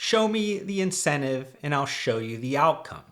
Show me the incentive and I'll show you the outcome.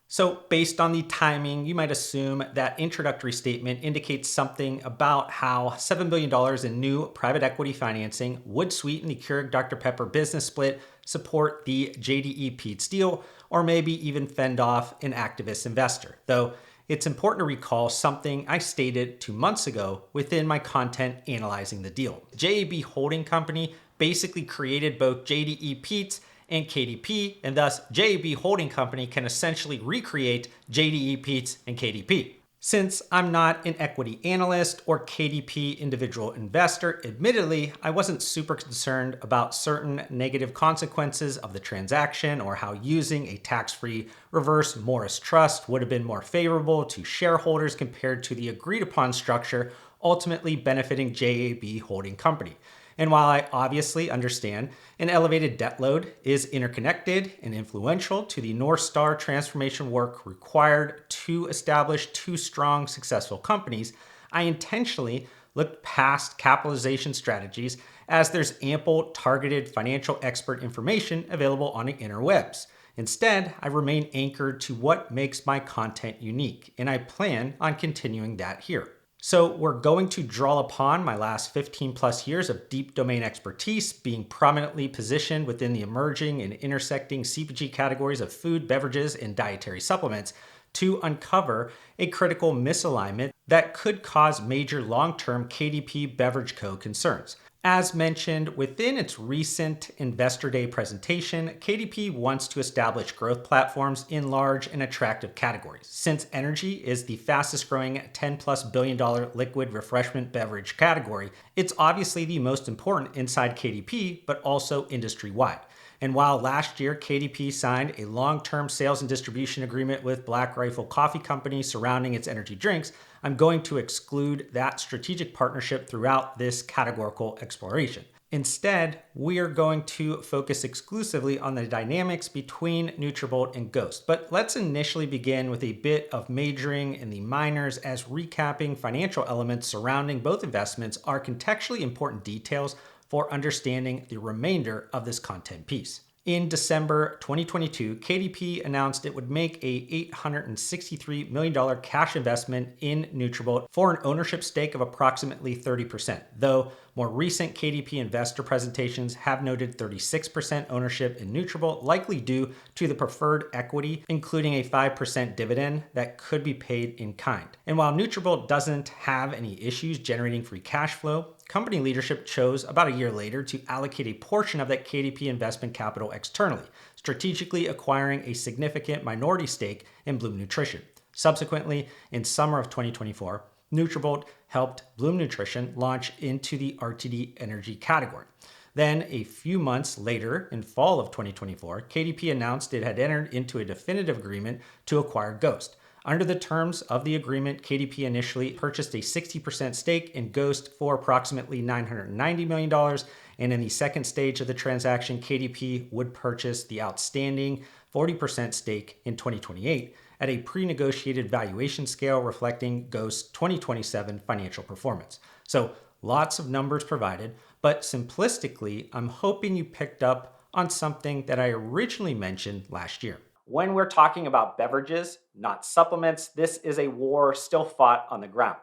So based on the timing, you might assume that introductory statement indicates something about how $7 billion in new private equity financing would sweeten the Keurig Dr Pepper business split, support the JDE Peet deal, or maybe even fend off an activist investor. Though it's important to recall something I stated 2 months ago within my content analyzing the deal. JAB Holding Company basically created both JDE Peet and KDP, and thus JAB Holding Company can essentially recreate JDE Peet and KDP. Since I'm not an equity analyst or KDP individual investor, admittedly, I wasn't super concerned about certain negative consequences of the transaction or how using a tax-free reverse Morris trust would have been more favorable to shareholders compared to the agreed upon structure, ultimately benefiting JAB Holding Company. And while I obviously understand an elevated debt load is interconnected and influential to the North Star transformation work required to establish two strong, successful companies, I intentionally looked past capitalization strategies as there's ample targeted financial expert information available on the interwebs. Instead, I remain anchored to what makes my content unique, and I plan on continuing that here. So we're going to draw upon my last 15 plus years of deep domain expertise, being prominently positioned within the emerging and intersecting CPG categories of food, beverages, and dietary supplements to uncover a critical misalignment that could cause major long-term KDP Beverage Co concerns. As mentioned within its recent Investor Day presentation, KDP wants to establish growth platforms in large and attractive categories. Since energy is the fastest growing $10+ billion liquid refreshment beverage category, it's obviously the most important inside KDP, but also industry-wide. And while last year KDP signed a long-term sales and distribution agreement with Black Rifle Coffee Company surrounding its energy drinks, I'm going to exclude that strategic partnership throughout this categorical exploration. Instead, we are going to focus exclusively on the dynamics between Nutrabolt and GHOST. But let's initially begin with a bit of majoring in the minors, as recapping financial elements surrounding both investments are contextually important details for understanding the remainder of this content piece. In December 2022, KDP announced it would make a $863 million cash investment in Nutrabolt for an ownership stake of approximately 30%, though more recent KDP investor presentations have noted 36% ownership in Nutrabolt, likely due to the preferred equity, including a 5% dividend that could be paid in kind. And while Nutrabolt doesn't have any issues generating free cash flow, company leadership chose about a year later to allocate a portion of that KDP investment capital externally, strategically acquiring a significant minority stake in Bloom Nutrition. Subsequently, in summer of 2024, Nutrabolt helped Bloom Nutrition launch into the RTD energy category. Then, a few months later, in fall of 2024, KDP announced it had entered into a definitive agreement to acquire GHOST. Under the terms of the agreement, KDP initially purchased a 60% stake in GHOST for approximately $990 million, and in the second stage of the transaction, KDP would purchase the outstanding 40% stake in 2028 at a pre-negotiated valuation scale reflecting GHOST's 2027 financial performance. So lots of numbers provided, but simplistically, I'm hoping you picked up on something that I originally mentioned last year. When we're talking about beverages, not supplements, this is a war still fought on the ground.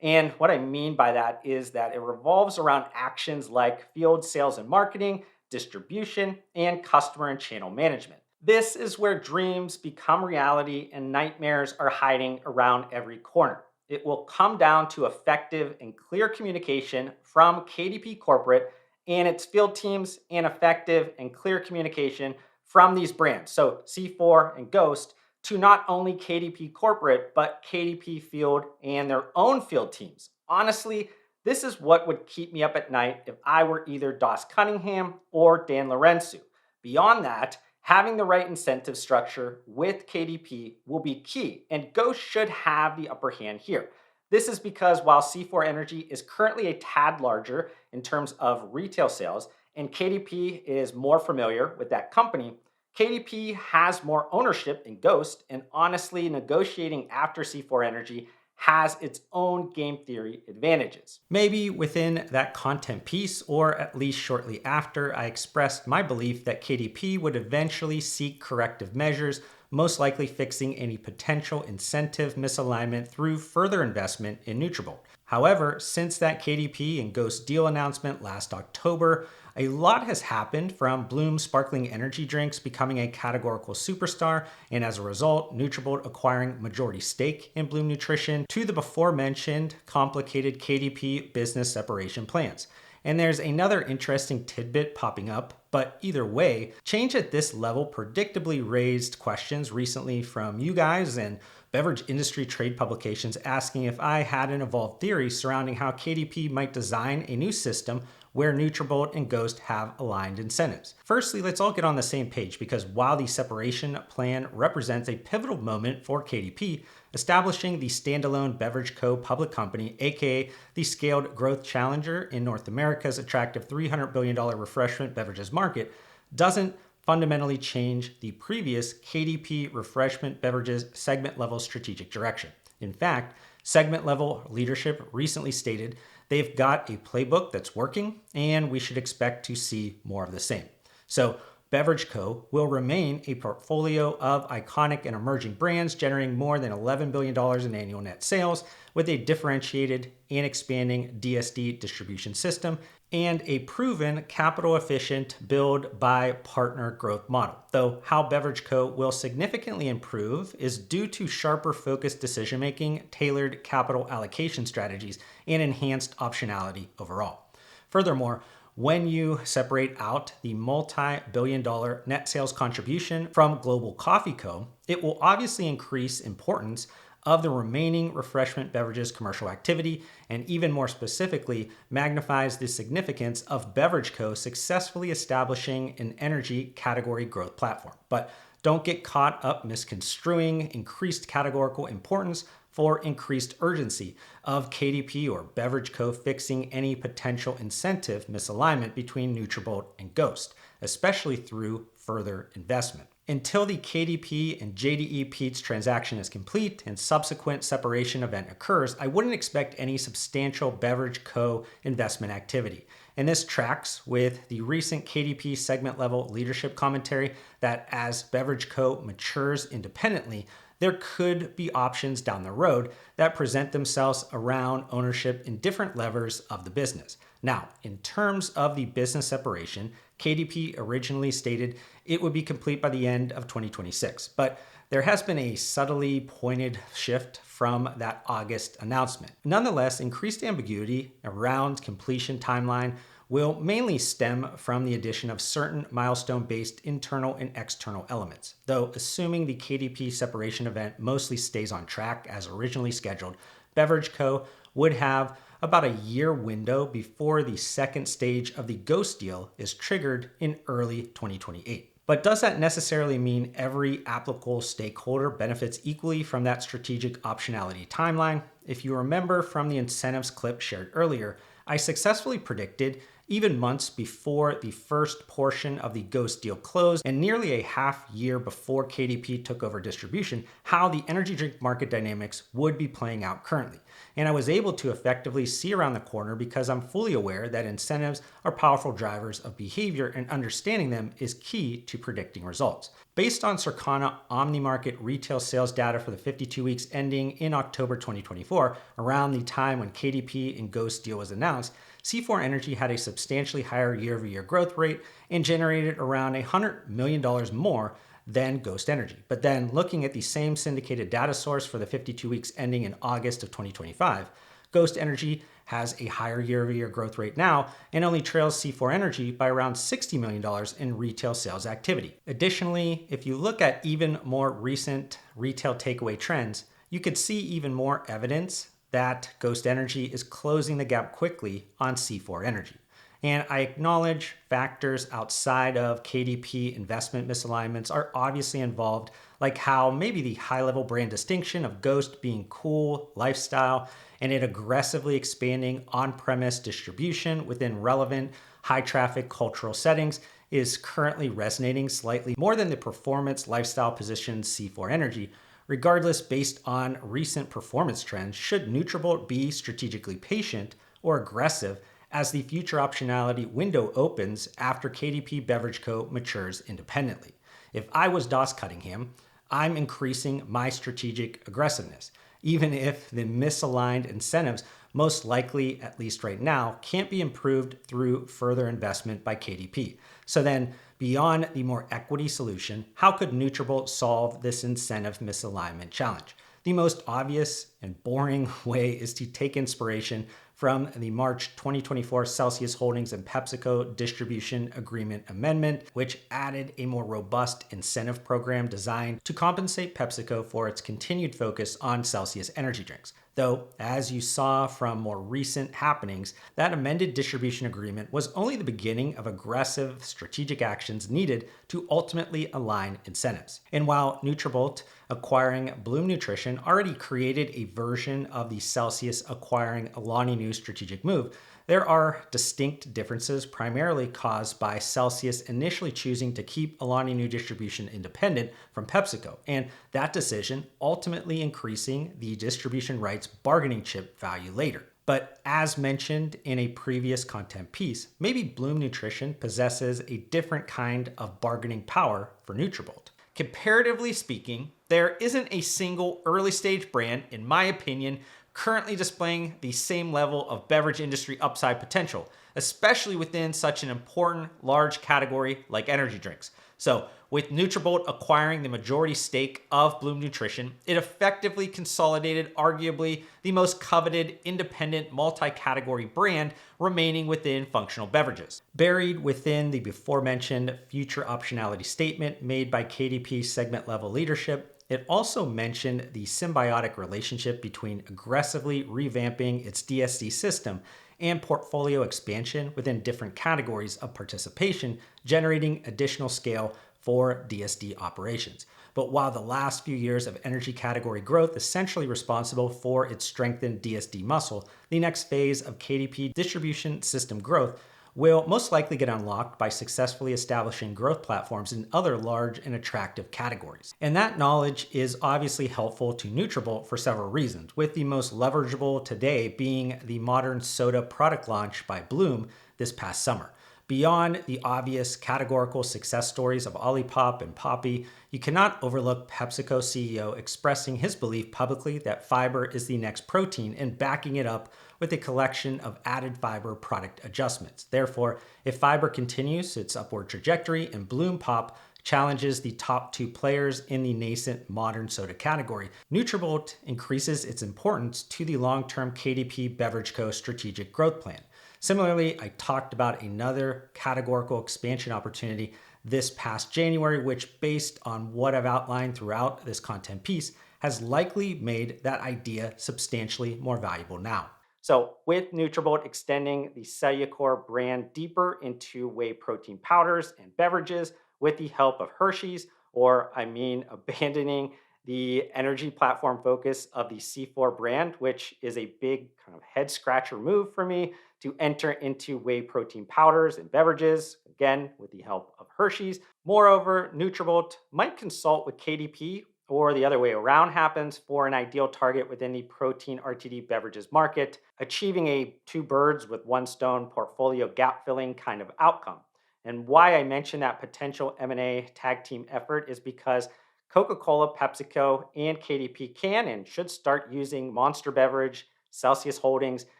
And what I mean by that is that it revolves around actions like field sales and marketing, distribution, and customer and channel management. This is where dreams become reality and nightmares are hiding around every corner. It will come down to effective and clear communication from KDP Corporate and its field teams, and effective and clear communication from these brands, so C4 and GHOST, to not only KDP Corporate, but KDP Field and their own field teams. Honestly, this is what would keep me up at night if I were either Doss Cunningham or Dan Lorenzu. Beyond that, having the right incentive structure with KDP will be key, and GHOST should have the upper hand here. This is because while C4 Energy is currently a tad larger in terms of retail sales, and KDP is more familiar with that company, KDP has more ownership in GHOST, and honestly, negotiating after C4 Energy has its own game theory advantages. Maybe within that content piece, or at least shortly after, I expressed my belief that KDP would eventually seek corrective measures, most likely fixing any potential incentive misalignment through further investment in Nutrabolt. However, since that KDP and GHOST deal announcement last October, a lot has happened, from Bloom sparkling energy drinks becoming a categorical superstar, and as a result, Nutrabolt acquiring majority stake in Bloom Nutrition, to the before-mentioned complicated KDP business separation plans. And there's another interesting tidbit popping up, but either way, change at this level predictably raised questions recently from you guys and beverage industry trade publications asking if I had an evolved theory surrounding how KDP might design a new system where Nutrabolt and GHOST have aligned incentives. Firstly, let's all get on the same page, because while the separation plan represents a pivotal moment for KDP, establishing the standalone Beverage Co public company, aka the scaled growth challenger in North America's attractive $300 billion refreshment beverages market, doesn't fundamentally change the previous KDP refreshment beverages segment level strategic direction. In fact, segment level leadership recently stated they've got a playbook that's working, and we should expect to see more of the same. So Beverage Co will remain a portfolio of iconic and emerging brands generating more than $11 billion in annual net sales, with a differentiated and expanding DSD distribution system and a proven capital efficient build by partner growth model. Though how Beverage Co will significantly improve is due to sharper focused decision making, tailored capital allocation strategies, and enhanced optionality overall. Furthermore, when you separate out the multi-billion-dollar net sales contribution from Global Coffee Co., it will obviously increase importance of the remaining refreshment beverages commercial activity, and even more specifically, magnifies the significance of Beverage Co successfully establishing an energy category growth platform. But don't get caught up misconstruing increased categorical importance for increased urgency of KDP or Beverage Co fixing any potential incentive misalignment between Nutrabolt and GHOST, especially through further investment. Until the KDP and JDE Peet's transaction is complete and subsequent separation event occurs, I wouldn't expect any substantial Beverage Co investment activity. And this tracks with the recent KDP segment level leadership commentary that as Beverage Co matures independently, there could be options down the road that present themselves around ownership in different levers of the business. Now, in terms of the business separation, KDP originally stated it would be complete by the end of 2026, but there has been a subtly pointed shift from that August announcement. Nonetheless, increased ambiguity around completion timeline will mainly stem from the addition of certain milestone-based internal and external elements. Though assuming the KDP separation event mostly stays on track as originally scheduled, Beverage Co would have about a year window before the second stage of the GHOST deal is triggered in early 2028. But does that necessarily mean every applicable stakeholder benefits equally from that strategic optionality timeline? If you remember from the incentives clip shared earlier, I successfully predicted, even months before the first portion of the GHOST deal closed and nearly a half year before KDP took over distribution, how the energy drink market dynamics would be playing out currently. And I was able to effectively see around the corner because I'm fully aware that incentives are powerful drivers of behavior, and understanding them is key to predicting results. Based on Circana OmniMarket retail sales data for the 52 weeks ending in October 2024, around the time when KDP and GHOST deal was announced, C4 Energy had a substantially higher year-over-year growth rate and generated around $100 million more than GHOST Energy. But then looking at the same syndicated data source for the 52 weeks ending in August of 2025, GHOST Energy has a higher year-over-year growth rate now and only trails C4 Energy by around $60 million in retail sales activity. Additionally, if you look at even more recent retail takeaway trends, you could see even more evidence that GHOST Energy is closing the gap quickly on C4 Energy. And I acknowledge factors outside of KDP investment misalignments are obviously involved, like how maybe the high-level brand distinction of GHOST being cool, lifestyle, and it aggressively expanding on-premise distribution within relevant, high-traffic cultural settings is currently resonating slightly more than the performance lifestyle position C4 Energy, Regardless, based on recent performance trends, should Nutrabolt be strategically patient or aggressive as the future optionality window opens after KDP Beverage Co. matures independently? If I was Doss Cunningham, I'm increasing my strategic aggressiveness, even if the misaligned incentives most likely, at least right now, can't be improved through further investment by KDP. So then, beyond the more equity solution, how could Nutrabolt solve this incentive misalignment challenge? The most obvious and boring way is to take inspiration from the March 2024 Celsius Holdings and PepsiCo Distribution Agreement Amendment, which added a more robust incentive program designed to compensate PepsiCo for its continued focus on Celsius energy drinks. Though, as you saw from more recent happenings, that amended distribution agreement was only the beginning of aggressive strategic actions needed to ultimately align incentives. And while Nutrabolt acquiring Bloom Nutrition already created a version of the Celsius acquiring Alani Nu strategic move, there are distinct differences primarily caused by Celsius initially choosing to keep Alani Nu distribution independent from PepsiCo, and that decision ultimately increasing the distribution rights bargaining chip value later. But as mentioned in a previous content piece, maybe Bloom Nutrition possesses a different kind of bargaining power for Nutrabolt. Comparatively speaking, there isn't a single early stage brand, in my opinion, currently displaying the same level of beverage industry upside potential, especially within such an important large category like energy drinks. So with Nutrabolt acquiring the majority stake of Bloom Nutrition, it effectively consolidated arguably the most coveted independent multi-category brand remaining within functional beverages. Buried within the beforementioned future optionality statement made by KDP segment level leadership, it also mentioned the symbiotic relationship between aggressively revamping its DSD system and portfolio expansion within different categories of participation, generating additional scale for DSD operations. But while the last few years of energy category growth essentially responsible for its strengthened DSD muscle, the next phase of KDP distribution system growth will most likely get unlocked by successfully establishing growth platforms in other large and attractive categories. And that knowledge is obviously helpful to Nutrabolt for several reasons, with the most leverageable today being the modern soda product launch by Bloom this past summer. Beyond the obvious categorical success stories of Olipop and Poppy, you cannot overlook PepsiCo CEO expressing his belief publicly that fiber is the next protein and backing it up with a collection of added fiber product adjustments. Therefore, if fiber continues its upward trajectory and Bloom Pop challenges the top two players in the nascent modern soda category, Nutrabolt increases its importance to the long-term KDP Beverage Co. strategic growth plan. Similarly, I talked about another categorical expansion opportunity this past January, which, based on what I've outlined throughout this content piece, has likely made that idea substantially more valuable now. So with Nutrabolt extending the Cellucor brand deeper into whey protein powders and beverages with the help of Hershey's, or abandoning the energy platform focus of the C4 brand, which is a big kind of head scratcher move for me to enter into whey protein powders and beverages, again, with the help of Hershey's. Moreover, Nutrabolt might consult with KDP, or the other way around happens, for an ideal target within the protein RTD beverages market, achieving a two birds with one stone portfolio gap filling kind of outcome. And why I mention that potential M&A tag team effort is because Coca-Cola, PepsiCo, and KDP can and should start using Monster Beverage, Celsius Holdings,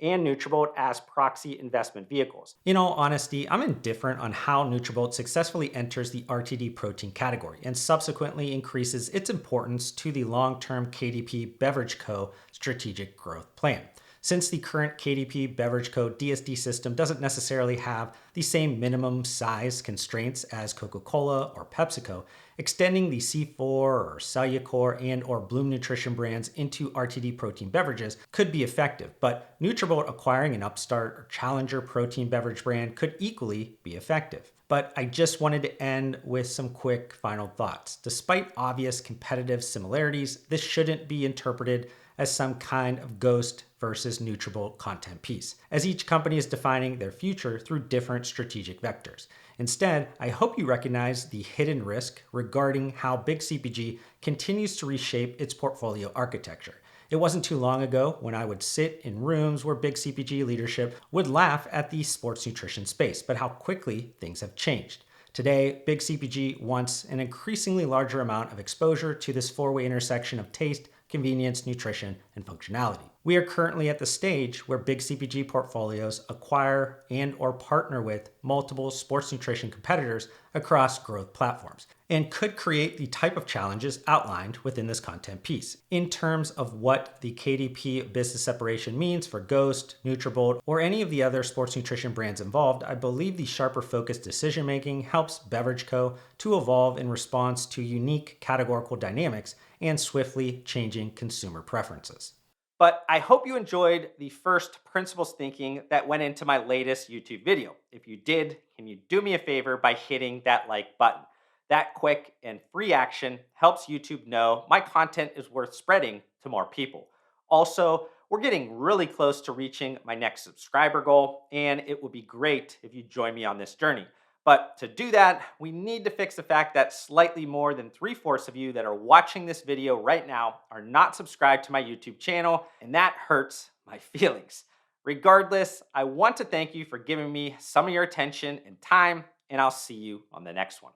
and Nutrabolt as proxy investment vehicles. In all honesty, I'm indifferent on how Nutrabolt successfully enters the RTD protein category and subsequently increases its importance to the long-term KDP Beverage Co. strategic growth plan. Since the current KDP Beverage Co. DSD system doesn't necessarily have the same minimum size constraints as Coca-Cola or PepsiCo, extending the C4 or Cellucor and or Bloom Nutrition brands into RTD protein beverages could be effective, but Nutrabolt acquiring an upstart or challenger protein beverage brand could equally be effective. But I just wanted to end with some quick final thoughts. Despite obvious competitive similarities, this shouldn't be interpreted as some kind of ghost versus Nutrabolt content piece, as each company is defining their future through different strategic vectors. Instead, I hope you recognize the hidden risk regarding how Big CPG continues to reshape its portfolio architecture. It wasn't too long ago when I would sit in rooms where Big CPG leadership would laugh at the sports nutrition space, but how quickly things have changed. Today, Big CPG wants an increasingly larger amount of exposure to this four-way intersection of taste, convenience, nutrition, and functionality. We are currently at the stage where Big CPG portfolios acquire and or partner with multiple sports nutrition competitors across growth platforms and could create the type of challenges outlined within this content piece. In terms of what the KDP business separation means for Ghost, Nutrabolt, or any of the other sports nutrition brands involved, I believe the sharper focused decision-making helps Beverage Co. to evolve in response to unique categorical dynamics and swiftly changing consumer preferences. But I hope you enjoyed the first principles thinking that went into my latest YouTube video. If you did, can you do me a favor by hitting that like button? That quick and free action helps YouTube know my content is worth spreading to more people. Also, we're getting really close to reaching my next subscriber goal, and it would be great if you join me on this journey. But to do that, we need to fix the fact that slightly more than 3/4 of you that are watching this video right now are not subscribed to my YouTube channel, and that hurts my feelings. Regardless, I want to thank you for giving me some of your attention and time, and I'll see you on the next one.